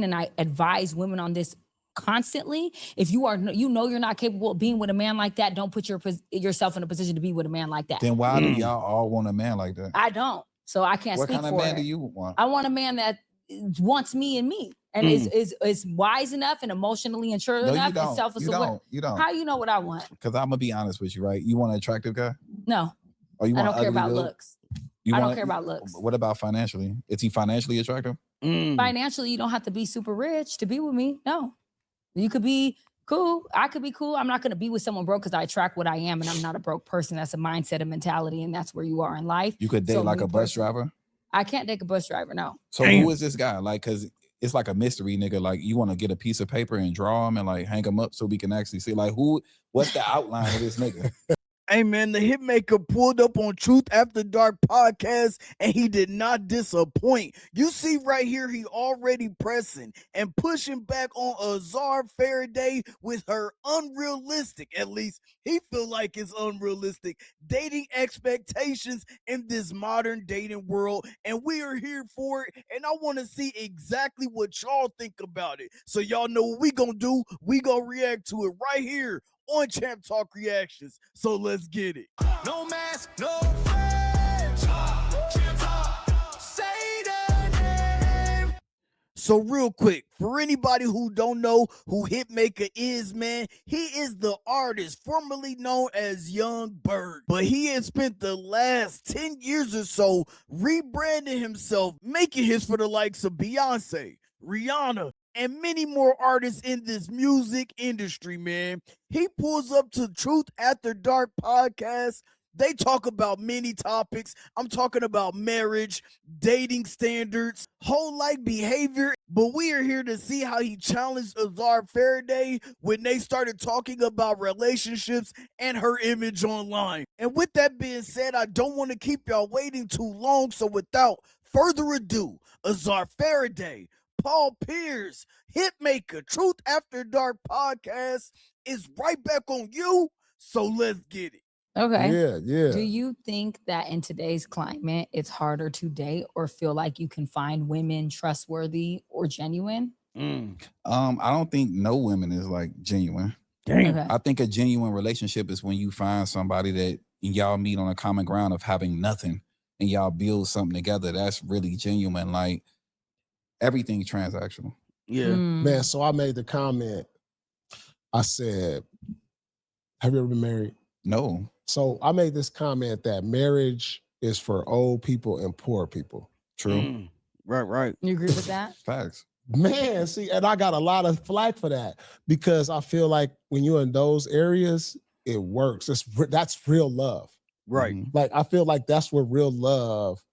and I advise women on this constantly. If you are, you're not capable of being with a man like that, don't put yourself in a position to be with a man like that. Then why do y'all all want a man like that? I don't. So I can't speak for it. What kind of man do you want? I want a man that wants me and me. And is wise enough and emotionally mature enough and self-aware. You don't. How you know what I want? Because I'm gonna be honest with you, right? You want an attractive guy? No. Or you want I don't care about dude? looks. I don't care about looks. What about financially? Is he financially attractive? Financially, you don't have to be super rich to be with me. No. You could be cool. I could be cool. I'm not going to be with someone broke because I attract what I am, and I'm not a broke person. That's a mindset, a mentality, and that's where you are in life. You could date like a bus driver? I can't date a bus driver, no. So who is this guy? Like, because it's like a mystery, nigga. Like, you want to get a piece of paper and draw him and like hang him up so we can actually see like what's the outline of this nigga? Hey man, the Hitmaker pulled up on Truth After Dark podcast and he did not disappoint. You see right here, he already pressing and pushing back on Azar Farideh with her unrealistic, at least he feel like it's unrealistic, dating expectations in this modern dating world. And we are here for it. And I want to see exactly what y'all think about it. So y'all know what we gonna do. We gonna react to it right here on Champ Talk Reactions. So let's get it. No mask, no face. Champ Talk. Say the name. So real quick, for anybody who don't know who Hitmaker is, man, he is the artist formerly known as Yung Berg. But he has spent the last 10 years or so rebranding himself, making hits for the likes of Beyonce, Rihanna, and many more artists in this music industry, man. He pulls up to Truth After Dark podcast. They talk about many topics. I'm talking about marriage, dating standards, whole life behavior. But we are here to see how he challenged Azar Farideh when they started talking about relationships and her image online. And with that being said, I don't want to keep y'all waiting too long. So without further ado, Azar Farideh, Paul Pierce, Hitmaker, Truth After Dark podcast is right back on you. So let's get it. Okay. Yeah. Do you think that in today's climate, it's harder to date or feel like you can find women trustworthy or genuine? I don't think no women is like genuine. Damn. Okay. I think a genuine relationship is when you find somebody that y'all meet on a common ground of having nothing and y'all build something together. That's really genuine. Like, everything transactional. Yeah. Man, so I made the comment. I said, have you ever been married? No. So I made this comment that marriage is for old people and poor people. True. Right. You agree with that? Facts. Man, see, and I got a lot of flack for that because I feel like when you're in those areas, it works. That's real love. Right. Like, I feel like that's where real love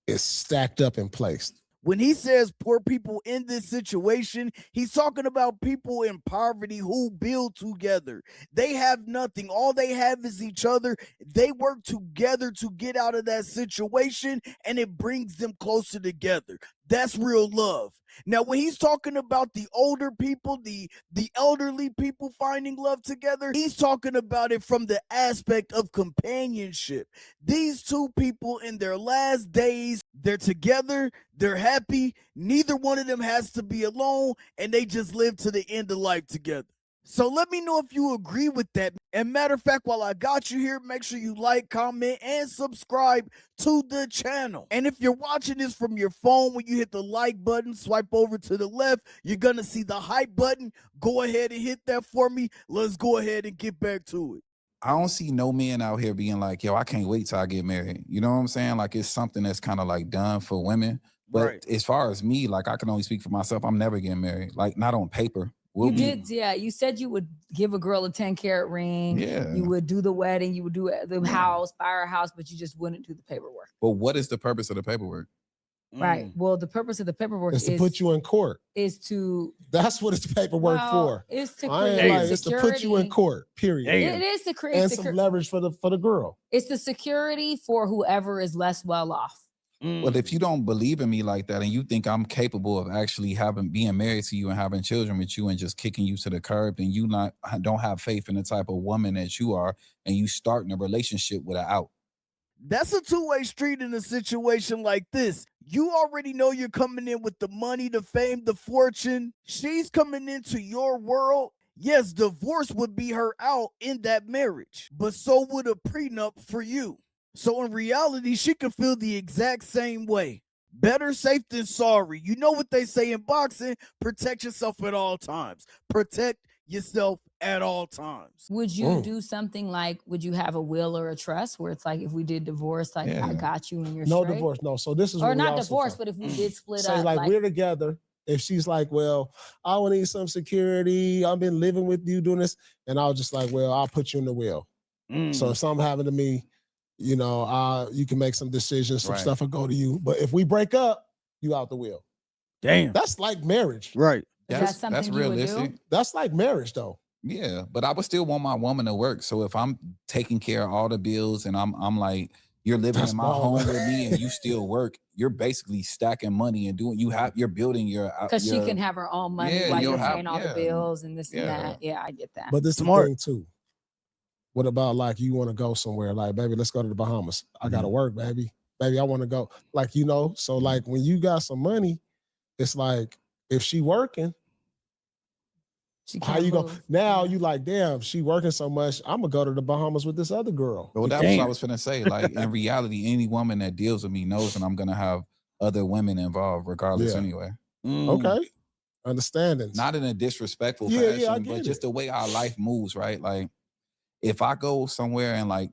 is stacked up and placed. When he says poor people in this situation, he's talking about people in poverty who build together. They have nothing. All they have is each other. They work together to get out of that situation, and it brings them closer together. That's real love. Now, when he's talking about the older people, the elderly people finding love together, he's talking about it from the aspect of companionship. These two people in their last days, they're together, they're happy, neither one of them has to be alone, and they just live to the end of life together. So let me know if you agree with that. And matter of fact, while I got you here, make sure you like, comment, and subscribe to the channel. And if you're watching this from your phone, when you hit the like button, swipe over to the left, you're going to see the hype button. Go ahead and hit that for me. Let's go ahead and get back to it. I don't see no men out here being like, yo, I can't wait till I get married. You know what I'm saying? Like, it's something that's kind of like done for women. But as far as me, like, I can only speak for myself. I'm never getting married. Like, not on paper. You said you would give a girl a 10-carat ring. Yeah. You would do the wedding. You would do the house, buy her house, but you just wouldn't do the paperwork. But what is the purpose of the paperwork? Right. Well, the purpose of the paperwork is to put you in court. That's what it's paperwork for. It's to create it's to put you in court. Period. It is to create and some leverage for the girl. It's the security for whoever is less well off. Well, if you don't believe in me like that and you think I'm capable of actually being married to you and having children with you and just kicking you to the curb, and you don't have faith in the type of woman that you are, and you starting a relationship with an out. That's a two-way street in a situation like this. You already know you're coming in with the money, the fame, the fortune. She's coming into your world. Yes, divorce would be her out in that marriage, but so would a prenup for you. So in reality, she could feel the exact same way. Better safe than sorry. You know what they say in boxing, protect yourself at all times. Protect yourself at all times. Would you do something like, would you have a will or a trust where it's like, if we did divorce, like I got you and you're No straight? divorce, no. So this is Or what we not also divorce, talk. but if we did split Say up. like we're together. If she's like, well, I will need some security. I've been living with you doing this. And I was just like, well, I'll put you in the will. So if something happened to me, you know, you can make some decisions, some stuff will go to you. But if we break up, you out the will. Damn. That's like marriage. Right. That's something that's you would realistic. do? That's like marriage though. Yeah, but I would still want my woman to work. So if I'm taking care of all the bills and I'm like, you're living That's in my ball. home with me and you still work, you're basically stacking money and you're building your Because she can have her own money Yeah, while you'll you're have- paying all the yeah. bills and this and Yeah. that. Yeah, I get that. But this is the Smart. thing too. What about like you want to go somewhere? Like, baby, let's go to the Bahamas. I gotta work, baby. Baby, I want to go. Like, you know, so like when you got some money, it's like if she working, She how can't you go? move. Now you like, damn, she working so much. I'm gonna go to the Bahamas with this other girl. Well, that's what I Damn. was finna say. Like in reality, any woman that deals with me knows that I'm gonna have other women involved regardless Yeah. anyway. Okay. Understandings. Not in a disrespectful Yeah, fashion, yeah, I but get just it. the way our life moves, right? Like if I go somewhere and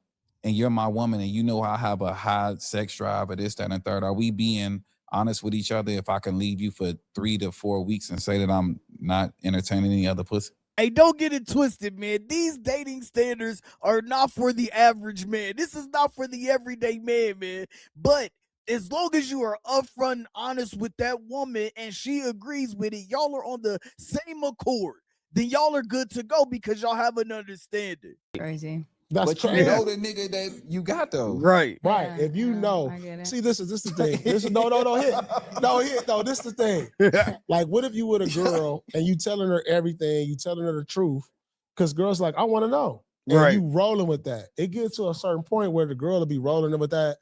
you're my woman and you know I have a high sex drive or this, that, and the third, are we being honest with each other if I can leave you for 3 to 4 weeks and say that I'm not entertaining any other pussy? Hey, don't get it twisted, man. These dating standards are not for the average man. This is not for the everyday man. But as long as you are upfront and honest with that woman and she agrees with it, y'all are on the same accord, then y'all are good to go because y'all have an understanding. Crazy. That's But you crazy. know the nigga that you got though. Right. Right. Yeah, If you yeah, know, I get it. see, this is the thing. This is no, this is the thing. Like, what if you with a girl and you telling her everything, you telling her the truth? Because girls like, I want to know. And Right. you rolling with that. It gets to a certain point where the girl will be rolling with that.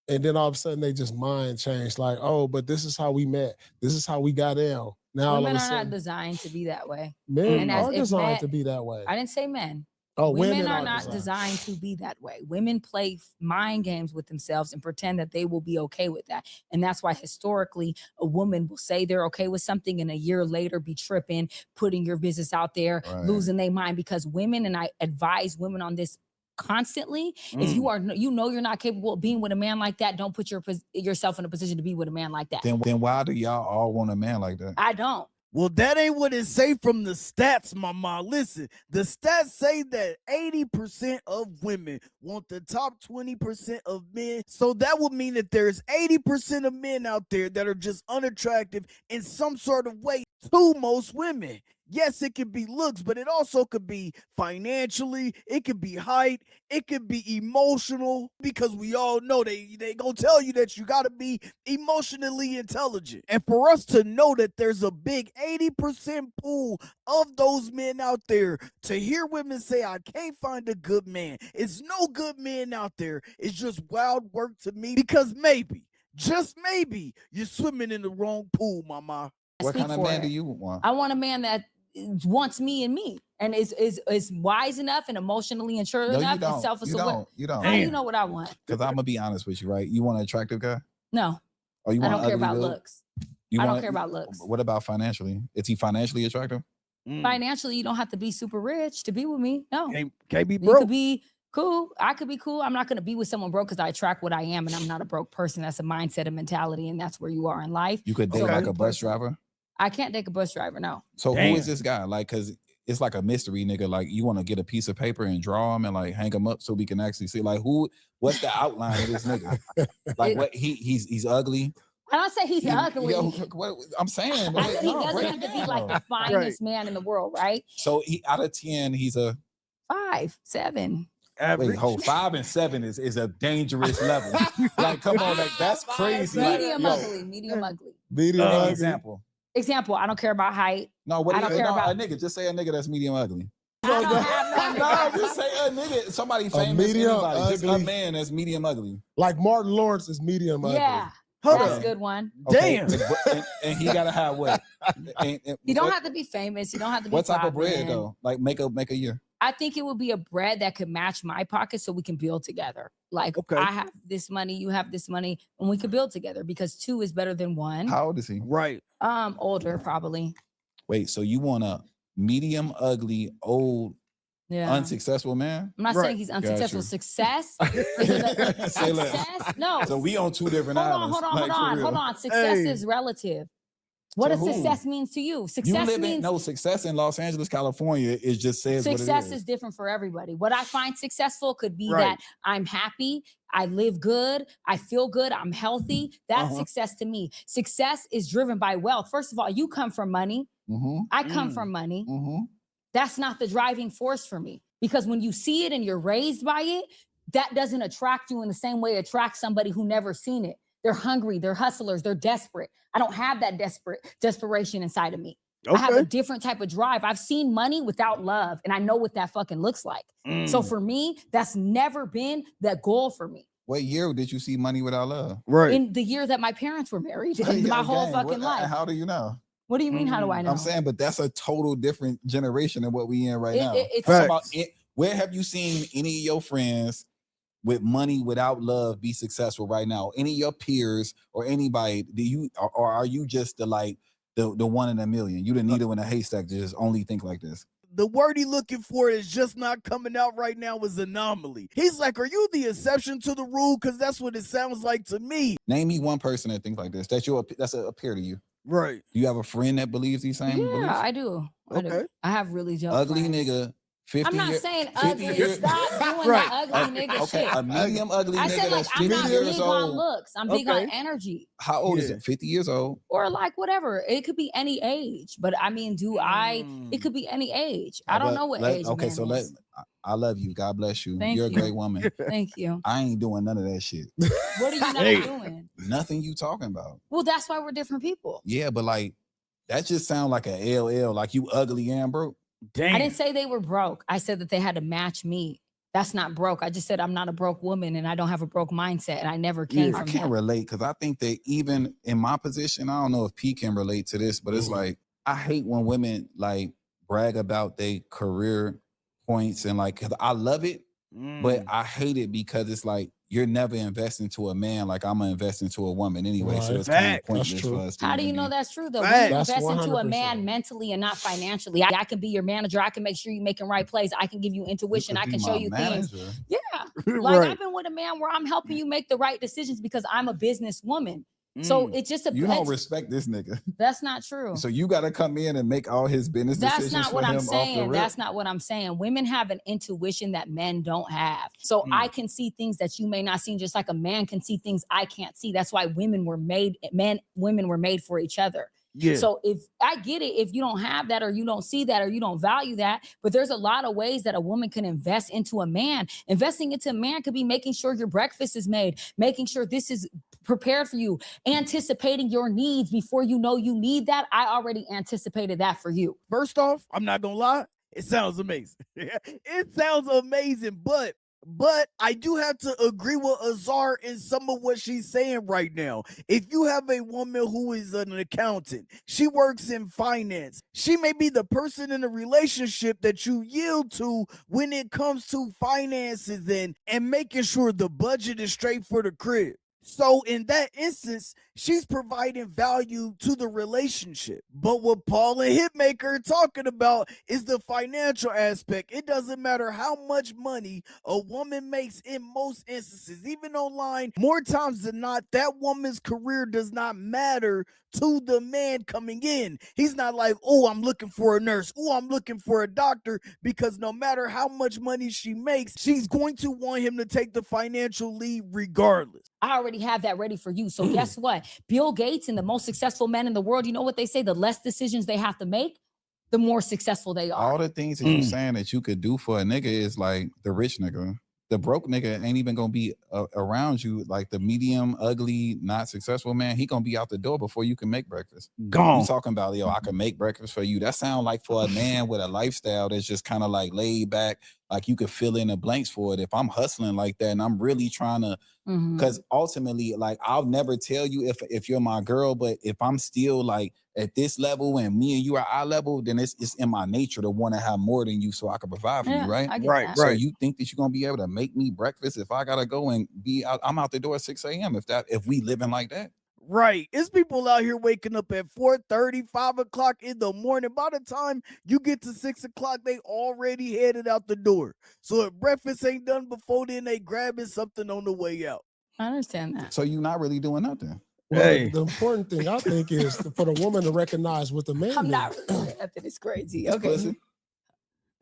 And then all of a sudden they just mind change. Like, oh, but this is how we met. This is how we got down. Now all Women of a are not sudden, designed to be that way. men And as are if designed men- to be that way. I didn't say men. Oh, Women are not designed to be that way. Women play mind games with themselves and pretend that they will be okay with that. And that's why historically a woman will say they're okay with something and a year later be tripping, putting your business out there, Right. losing their mind, because women, and I advise women on this constantly, if you are, you know, you're not capable of being with a man like that, don't put yourself in a position to be with a man like that. Then why do y'all all want a man like that? I don't. Well, that ain't what it say from the stats, mama. Listen, the stats say that 80% of women want the top 20% of men. So that would mean that there's 80% of men out there that are just unattractive in some sort of way to most women. Yes, it could be looks, but it also could be financially, it could be height, it could be emotional, because we all know they gonna tell you that you gotta be emotionally intelligent. And for us to know that there's a big 80% pool of those men out there, to hear women say, I can't find a good man. It's no good men out there. It's just wild work to me, because maybe, just maybe, you're swimming in the wrong pool, mama. What Speak kind of for man it. do you want? I want a man that wants me and me, and is wise enough and emotionally mature No, you enough and don't. self-aware. You don't. How do you know what I want? Because I'm gonna be honest with you, right? You want an attractive guy? No, Or you I want don't care an ugly about dude? looks. You I don't want- care about looks. What about financially? Is he financially attractive? Financially, you don't have to be super rich to be with me. No, Can't be you broke. could be cool. I could be cool. I'm not going to be with someone broke because I attract what I am, and I'm not a broke person. That's a mindset and mentality, and that's where you are in life. You could date Okay. like a bus driver. I can't take a bus driver. No. So Damn. who is this guy? Like, cause it's like a mystery, nigga. Like, you want to get a piece of paper and draw him and like hang him up so we can actually see, like, what's the outline of this nigga? Like, what he's ugly. I don't say he's ugly. Yo, what I'm saying. I said he no, doesn't break have it to be down. like the finest man in the world, right? So out of 10, he's a 5, 7. Average. wait, hold 5 and 7 is a dangerous level. Like, come on, like that's crazy. Like, Medium yo, ugly. Medium ugly. Medium give me an ugly. example. Example, I don't care about height. No, what I do you don't care no, about- a nigga? Just say a nigga that's medium ugly. I don't have no No, nigga. just say a nigga. Somebody famous, medium anybody. Just a ugly. man that's medium ugly. Like Martin Lawrence is medium ugly. Yeah. Hold That's up. a good one. Okay, Damn. and he gotta have what? You don't have to be famous. You don't have to be What type of bread poppin'. though? Like make a year. I think it would be a bread that could match my pocket so we can build together. Like Okay. I have this money, you have this money, and we could build together because 2 is better than 1. How old is he? Right. Older probably. Wait, so you want a medium, ugly, old, Yeah. unsuccessful man? I'm not Right. saying he's unsuccessful. you. Success. Say less. Success. No. So we on 2 different islands. Hold like, for real. on. Success Hey. is relative. What To does who? success means to you? You Success live in means success in Los Angeles, California. It just says success what it is different for everybody. What I find successful could be Right. that I'm happy, I live good, I feel good, I'm healthy. That's Uh-huh. success to me. Success is driven by wealth. First of all, you come from money. Mm-hmm. I come Mm. from money. Mm-hmm. That's not the driving force for me because when you see it and you're raised by it, that doesn't attract you in the same way it attracts somebody who never seen it. They're hungry, they're hustlers, they're desperate. I don't have that desperation inside of me. I have a Okay. different type of drive. I've seen money without love, and I know what that fucking looks like. So Mm. for me, that's never been the goal for me. What year did you see Money Without Love? Right. In the year that my parents were married, my whole Gang, fucking life. How do you know? What do you mean? How do I know? I'm saying, but that's a total different generation than what we in right now. It's I'm talking about Facts. where have you seen any of your friends with money without love be successful right now? Any of your peers or anybody? Do you or are you just the one in a million? You the needle in a haystack to just only think like this? The word he looking for is just not coming out right now is anomaly. He's like, are you the exception to the rule? Because that's what it sounds like to me. Name me one person that thinks like this. That's a peer to you. Right. Do you have a friend that believes these same beliefs? Yeah, I do. I do. Okay. I have really dope Ugly friends. nigga. 50 I'm not year- saying 50 ugly. years- Stop doing Right. that ugly nigga Okay, shit. a medium ugly I nigga said like that's I'm 50 not years big on old. looks. I'm big on Okay. energy. How old is Yeah. it? 50 years old. Or like whatever. It could be any age. But I mean, Mm. it could be any age. I don't know what age. a Okay, man so is. I love you. God bless you. Thank You're you. a great woman. Thank you. I ain't doing none of that shit. What are you not Hey. doing? Nothing you talking about. Well, that's why we're different people. Yeah, but like that just sound like a LL, like you ugly and broke. Damn. I didn't say they were broke. I said that they had to match me. That's not broke. I just said I'm not a broke woman and I don't have a broke mindset and I never came Yeah. I from can't that. relate because I think that even in my position, I don't know if P can relate to this, but it's like I hate when women like brag about their career points and like 'cause I love it, but I hate it because it's like you're never investing into a man like I'm gonna invest into a woman anyway. So Right. it's kind of Facts. pointless That's true. for us. To How do you even know be- that's true though? Facts. We That's invest into a 100%. man mentally and not financially. I can be your manager. I can make sure you're making right plays. I can give you You intuition. could I be can show my you things. manager. Yeah. Like Right. I've been with a man where I'm helping you make the right decisions because I'm a businesswoman. So Mm. it's just a You don't respect this nigga. that's not true. So you got to come in and make all his business That's decisions not for what him I'm off the saying. rip. That's not what I'm saying. Women have an intuition that men don't have. So I can see things that you may not see, just like a man can see things I can't see. That's why women were made for each other. Yeah. So if I get it, if you don't have that or you don't see that or you don't value that, but there's a lot of ways that a woman can invest into a man. Investing into a man could be making sure your breakfast is made, making sure this is prepared for you, anticipating your needs before you know you need that. I already anticipated that for you. First off, I'm not gonna lie, it sounds amazing. It sounds amazing, but I do have to agree with Azar in some of what she's saying right now. If you have a woman who is an accountant, she works in finance, she may be the person in a relationship that you yield to when it comes to finances and making sure the budget is straight for the crib. So in that instance, she's providing value to the relationship. But what Paul and Hitmaka are talking about is the financial aspect. It doesn't matter how much money a woman makes in most instances, even online, more times than not, that woman's career does not matter to the man coming in. He's not like, oh, I'm looking for a nurse. Oh, I'm looking for a doctor, because no matter how much money she makes, she's going to want him to take the financial lead regardless. I already have that ready for you. So guess what? Bill Gates and the most successful men in the world, you know what they say? The less decisions they have to make, the more successful they are. All the things that you saying that you could do for a nigga is like the rich nigga. The broke nigga ain't even gonna be around you. Like the medium, ugly, not successful man, he gonna be out the door before you can make breakfast. Gone. You talking about, yo, I can make breakfast for you. That sound like for a man with a lifestyle that's just kind of like laid back, like you could fill in the blanks for it. If I'm hustling like that and I'm really trying to, because ultimately, like I'll never tell you if you're my girl, but if I'm still like at this level and me and you are our level, then it's in my nature to want to have more than you so I can provide for you, right? I get that. So you think that you're gonna be able to make me breakfast if I gotta go and be out? I'm out the door at 6 a.m. if we living like that. Right. It's people out here waking up at 4:30, 5 o'clock in the morning. By the time you get to 6 o'clock, they already headed out the door. So if breakfast ain't done before then, they grabbing something on the way out. I understand that. So you're not really doing nothing. Well, Hey. the important thing I think is for the woman to recognize what the man I'm needs. not really nothing. It's crazy. It's Okay. pussy.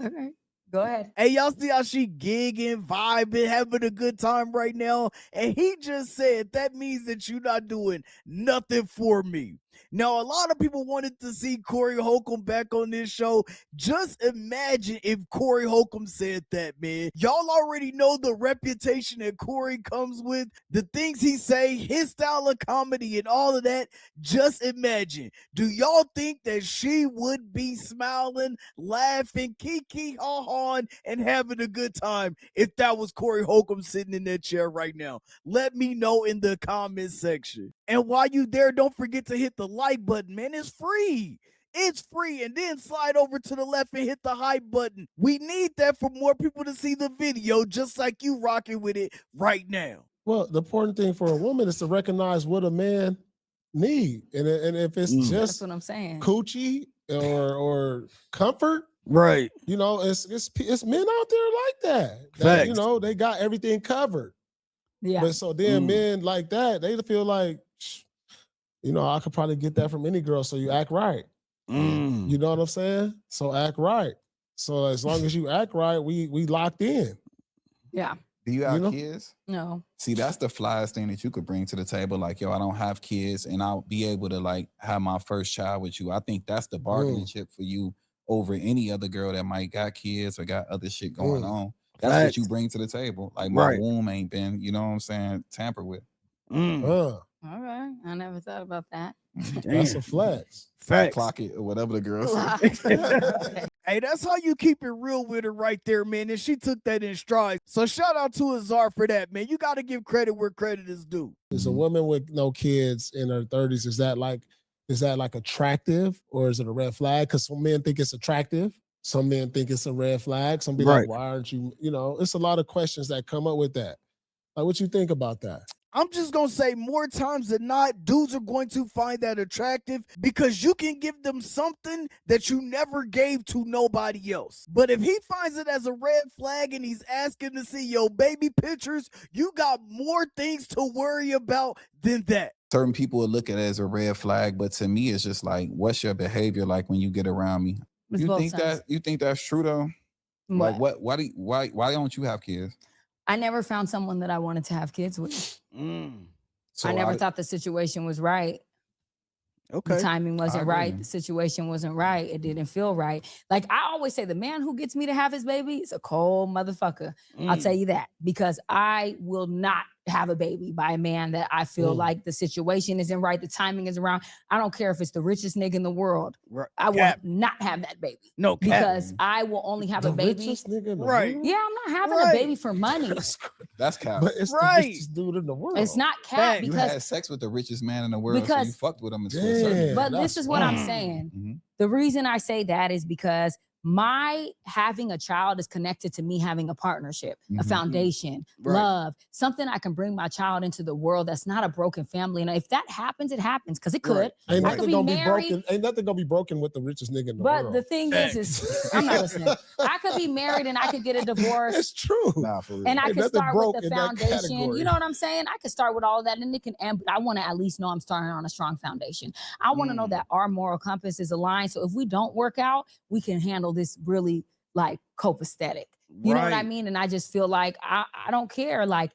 Okay. Go ahead. Hey, y'all see how she gigging, vibing, having a good time right now? And he just said that means that you're not doing nothing for me. Now, a lot of people wanted to see Corey Holcomb back on this show. Just imagine if Corey Holcomb said that, man. Y'all already know the reputation that Corey comes with, the things he say, his style of comedy and all of that. Just imagine. Do y'all think that she would be smiling, laughing, kiki, ha-ha, and having a good time if that was Corey Holcomb sitting in that chair right now? Let me know in the comment section. And while you there, don't forget to hit the like button, man. It's free. It's free. And then slide over to the left and hit the hype button. We need that for more people to see the video, just like you rocking with it right now. Well, the important thing for a woman is to recognize what a man need, and if it's That's just what I'm saying. coochie or comfort, Right. you know, it's men out there like that. Facts. You know, they got everything covered. Yeah. But so then men like that, they feel like, you know, I could probably get that from any girl. So you act right. You know what I'm saying? So act right. So as long as you act right, we locked in. Yeah. Do you have know? kids? No. See, that's the flyest thing that you could bring to the table. Like, yo, I don't have kids and I'll be able to like have my first child with you. I think that's the bargaining chip for you over any other girl that might got kids or got other shit going on. That's what you bring to the table. Like my womb ain't been, you know what I'm saying, tampered with. All right. I never thought about that. That's a flex. Facts. Clock it or whatever the girl said. Hey, that's how you keep it real with her right there, man. And she took that in stride. So shout out to Azar for that, man. You got to give credit where credit is due. Is a woman with no kids in her 30s, is that like attractive or is it a red flag? Because some men think it's attractive. Some men think it's a red flag. Some be like, why aren't you, you know, it's a lot of questions that come up with that. Like, what you think about that? I'm just going to say more times than not, dudes are going to find that attractive because you can give them something that you never gave to nobody else. But if he finds it as a red flag and he's asking to see your baby pictures, you got more things to worry about than that. Certain people will look at it as a red flag, but to me, it's just like, what's your behavior like when you get around me? It's You both think sides. you think that's true though? Like why don't you have kids? I never found someone that I wanted to have kids with. So I never thought the situation was right. Okay. The timing wasn't agree. right. The situation wasn't right. It didn't feel right. Like I always say, the man who gets me to have his baby is a cold motherfucker. I'll tell you that, because I will not have a baby by a man that I feel like the situation isn't right. The timing isn't around. I don't care if it's the richest nigga in the world. Right. I will not have that baby. No, because I will only have The a baby. richest nigga in the Right. world? Yeah, I'm not having a baby for money. That's cap. But it's the richest dude in the world. It's not Fact. cap You because had sex with the richest man in the world, so you because- fucked with him until a certain. Damn. But that's this is what I'm wild. saying. Mhm. The reason I say that is because my having a child is connected to me having a partnership, a Mhm. foundation, love, something I can bring my child into the world that's not a broken family. And if that happens, it happens because it could. Ain't I could nothing be gonna be married. broken. Ain't nothing gonna be broken with the richest nigga in the But world. the thing is I'm not listening. I could be married and I could get a divorce. It's true. Nah, for real. And I Ain't can nothing start broke with the in that foundation. category. You know what I'm saying? I can start with all of that and it can end, but I want to at least know I'm starting on a strong foundation. I want to know that our moral compass is aligned. So if we don't work out, we can handle this really like copacetic. You know what I mean? And I just feel like I don't care like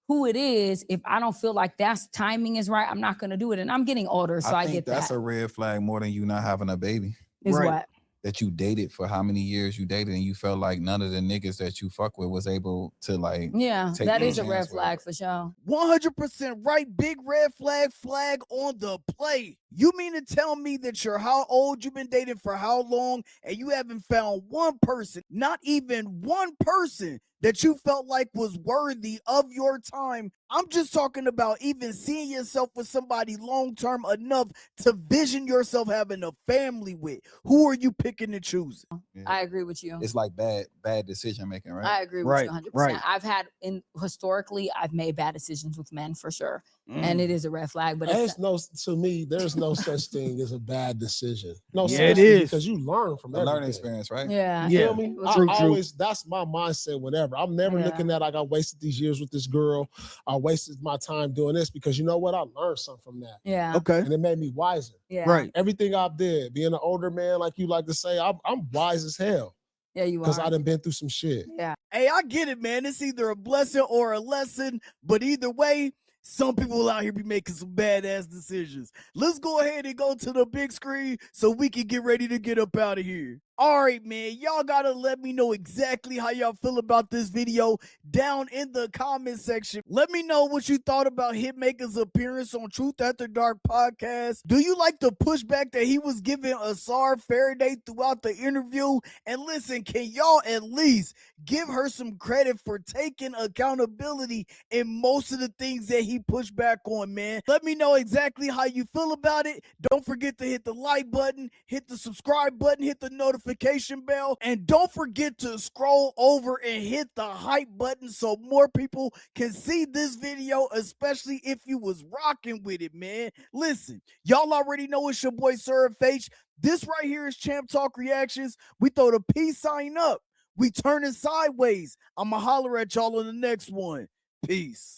who it is. If I don't feel like that's timing is right, I'm not going to do it. And I'm getting older, so I think get that's that. a red flag more than you not having a baby. Is what? that you dated for how many years you dated, and you felt like none of the niggas that you fuck with was able to like. Yeah, take that no is a red chance with flag for sure. 100% right. Big red flag on the play. You mean to tell me that you're how old, you've been dating for how long, and you haven't found one person, not even one person that you felt like was worthy of your time? I'm just talking about even seeing yourself with somebody long-term enough to vision yourself having a family with. Who are you picking and choosing? Yeah. I agree with you. It's like bad decision making, right? I agree with Right, you 100%. right. I've had historically, I've made bad decisions with men for sure. And it is a red flag, but There's to me, there's no such thing as a bad decision. No Yeah, such it thing, is. because you learn from A learning everything. experience, right? yeah. You Yeah. feel me? I True, true. always, that's my mindset whenever. I'm never Yeah. looking at like I wasted these years with this girl. I wasted my time doing this, because you know what? I learned something from that. Yeah. Okay. And it made me wiser. Yeah. Right. Everything I did, being an older man, like you like to say, I'm wise as hell, Yeah, you because I are. done been through some shit. Yeah. Hey, I get it, man. It's either a blessing or a lesson, but either way, some people out here be making some badass decisions. Let's go ahead and go to the big screen so we can get ready to get up out of here. All right, man, y'all gotta let me know exactly how y'all feel about this video down in the comment section. Let me know what you thought about Hitmaka's appearance on Truth After Dark podcast. Do you like the pushback that he was giving Azar Farideh throughout the interview? And listen, can y'all at least give her some credit for taking accountability in most of the things that he pushed back on, man? Let me know exactly how you feel about it. Don't forget to hit the like button, hit the subscribe button, hit the notification bell, and don't forget to scroll over and hit the hype button so more people can see this video, especially if you was rocking with it, man. Listen, y'all already know it's your boy Surf H. This right here is Champ Talk Reactions. We throw the peace sign up. We turning sideways. I'ma holler at y'all on the next one. Peace.